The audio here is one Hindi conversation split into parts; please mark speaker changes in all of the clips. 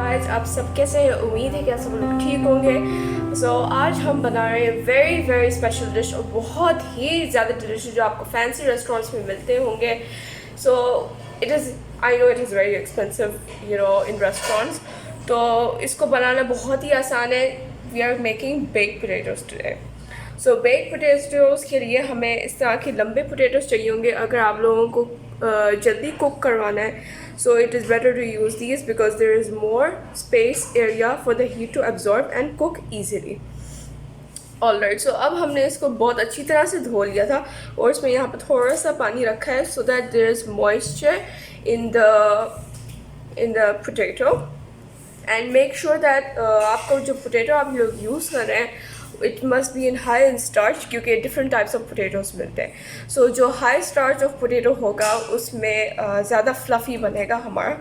Speaker 1: गाइस, आप सब कैसे हैं? उम्मीद है कि आप सब लोग ठीक होंगे। आज हम बना रहे हैं वेरी वेरी स्पेशल डिश और बहुत ही ज़्यादा डिलीशियस जो आपको फैंसी रेस्टोरेंट्स में मिलते होंगे। So it is I know it is very expensive in restaurants. तो इसको बनाना बहुत ही आसान है। We are making baked potatoes today. So baked potatoes के लिए हमें इस तरह के लंबे पोटैटोज़ चाहिए होंगे अगर आप लोगों को जल्दी कुक करवाना है। So it is better to use these because there is more space area for the heat to absorb and cook easily. Alright, so अब हमने इसको बहुत अच्छी तरह से धो लिया था और इसमें यहाँ पर थोड़ा सा पानी रखा है so that there is moisture in the potato. And make sure that आपको जो potato आप लोग यूज़ कर रहे हैं it must be in high in starch क्योंकि different types of potatoes मिलते हैं। So जो high starch of potato होगा उसमें ज़्यादा fluffy बनेगा हमारा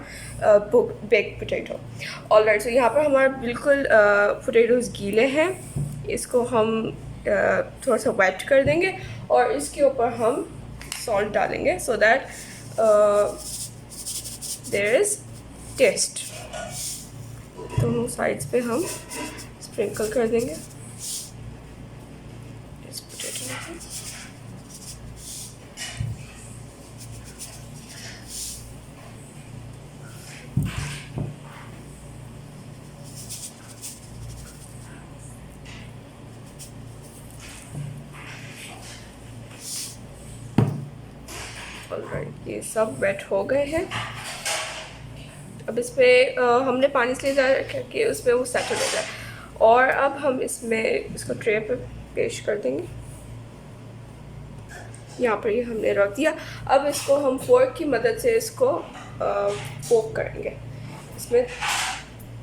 Speaker 1: baked potato। Alright, so यहाँ पर हमारा बिल्कुल potatoes गीले हैं। इसको हम थोड़ा सा wet कर देंगे और इसके ऊपर हम salt डालेंगे so that there is taste। दोनों साइड्स पे हम स्प्रिंकल कर देंगे इस पोटैटो को। ऑलराइट, ये सब वेट हो गए हैं। अब इस पर हमने पानी इसलिए डाला कि उसमें वो सेटल हो जाए। और अब हम इसको ट्रे पे पेश कर देंगे। यहाँ पर ये हमने रख दिया। अब इसको हम फोर्क की मदद से इसको पोक करेंगे इसमें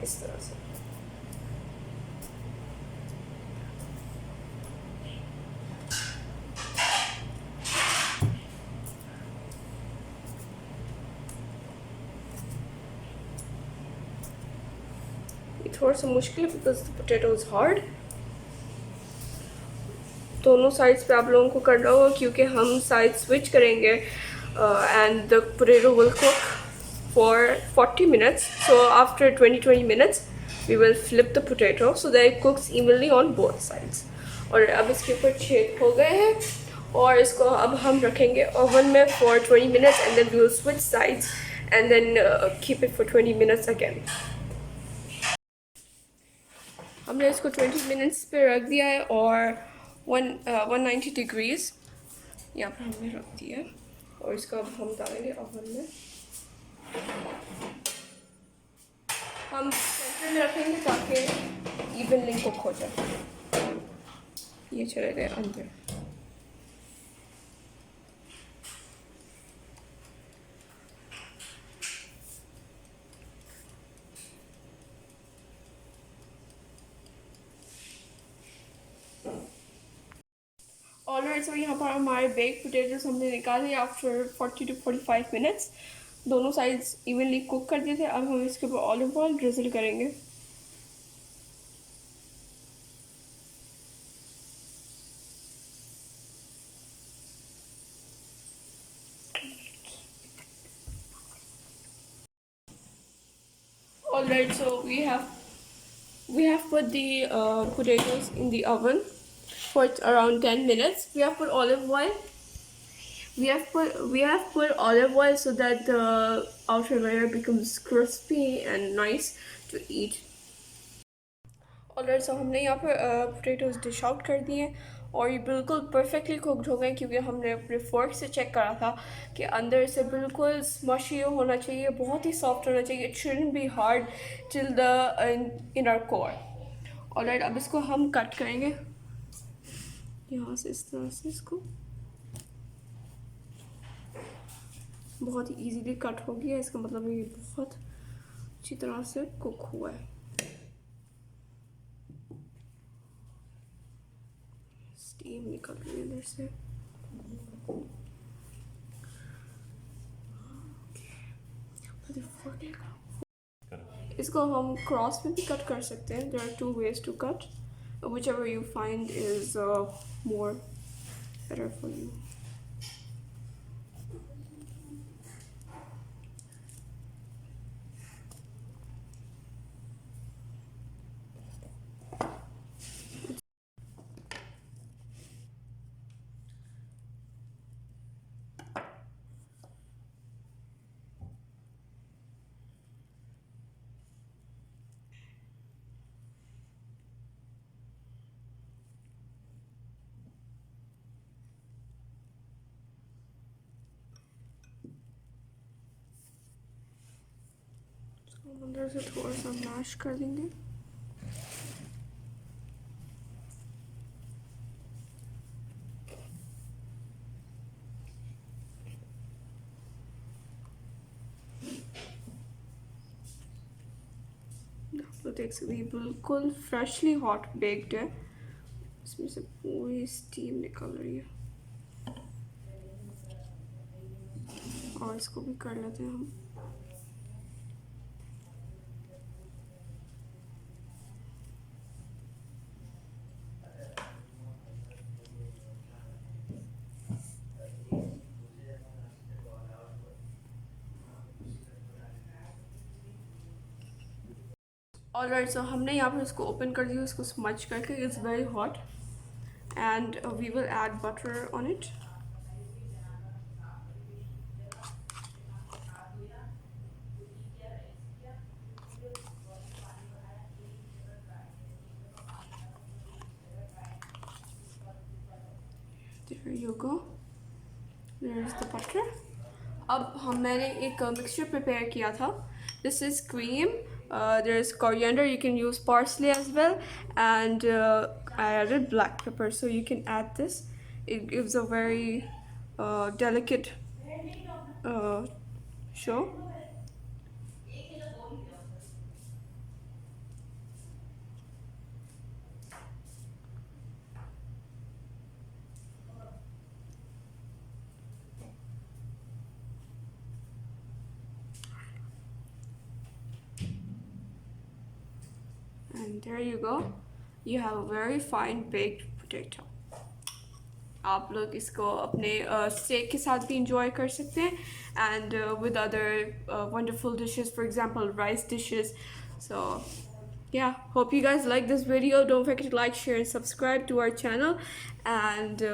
Speaker 1: इस तरह से। ये थोड़ा सा मुश्किल है because the potato is hard. दोनों साइड्स पे आप लोगों को करना होगा क्योंकि हम साइड स्विच करेंगे and the potato will cook for 40 minutes। So after 20 minutes we will flip the potato so that it cooks evenly on both sides. और अब इसके ऊपर छेद हो गए हैं और इसको अब हम रखेंगे ओवन में for 20 minutes and then we will switch sides and then keep it for 20 minutes again. हमने इसको 20 minutes पे रख दिया है और 190 डिग्रीज यहाँ पर हमने रख दिया है और इसको अब हम डालेंगे ओवन में। हम सेंटर में रखेंगे ताकि इवनली कुक हो जाए। ये चले गए अंदर। ऑलराइट, सो यहाँ पर हमारे बेक पोटैटोज हमने निकाले आफ्टर 40 to 45 minutes। दोनों साइड्स इवनली कुक कर दिए थे। अब हम इसके ऊपर ऑलिव ऑयल ड्रिजल करेंगे। Alright, so we have put the potatoes in the oven for around 10 minutes. We have put olive oil. We have put olive oil so that the outer layer becomes crispy and nice to eat. Alright, so हमने यहाँ पर potatoes dish out कर दिए और ये बिल्कुल परफेक्टली कुकड हो गए क्योंकि हमने अपने फोर्क से चेक करा था कि अंदर से बिल्कुल स्मशी होना चाहिए, बहुत ही सॉफ्ट होना चाहिए। It shouldn't be hard till the inner core. Alright, अब इसको हम कट करेंगे यहाँ से इस तरह से। इसको बहुत ही इजीली कट हो गया, इसका मतलब ये बहुत अच्छी तरह से कुक हुआ है। स्टीम निकल रही है अंदर से। इसको हम क्रॉस में भी कट कर सकते हैं। There are 2 ways to cut, whichever you find is more better for you। अंदर से थोड़ा सा मैश कर देंगे। आप लोग देख सकते हैं बिल्कुल फ्रेशली हॉट बेक्ड है, इसमें से पूरी स्टीम निकल रही है। और इसको भी कर लेते हैं हम। ऑलराइट, सो हमने यहाँ पर इसको ओपन कर दिया, इसको स्मच करके। It's very hot and we will add butter on it. There you go. There is the butter. अब मैंने एक मिक्सचर प्रिपेयर किया था. This is cream. There is coriander. You can use parsley as well, and I added black pepper. So you can add this. It gives a very delicate show. And there you go. You have a very fine baked potato. आप लोग इसको अपने steak के साथ भी enjoy कर सकते हैं, and with other wonderful dishes, for example rice dishes. So yeah, hope you guys like this video. Don't forget to like, share and subscribe to our channel, and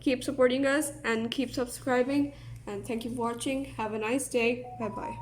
Speaker 1: keep supporting us and keep subscribing, and thank you for watching. Have a nice day. Bye bye.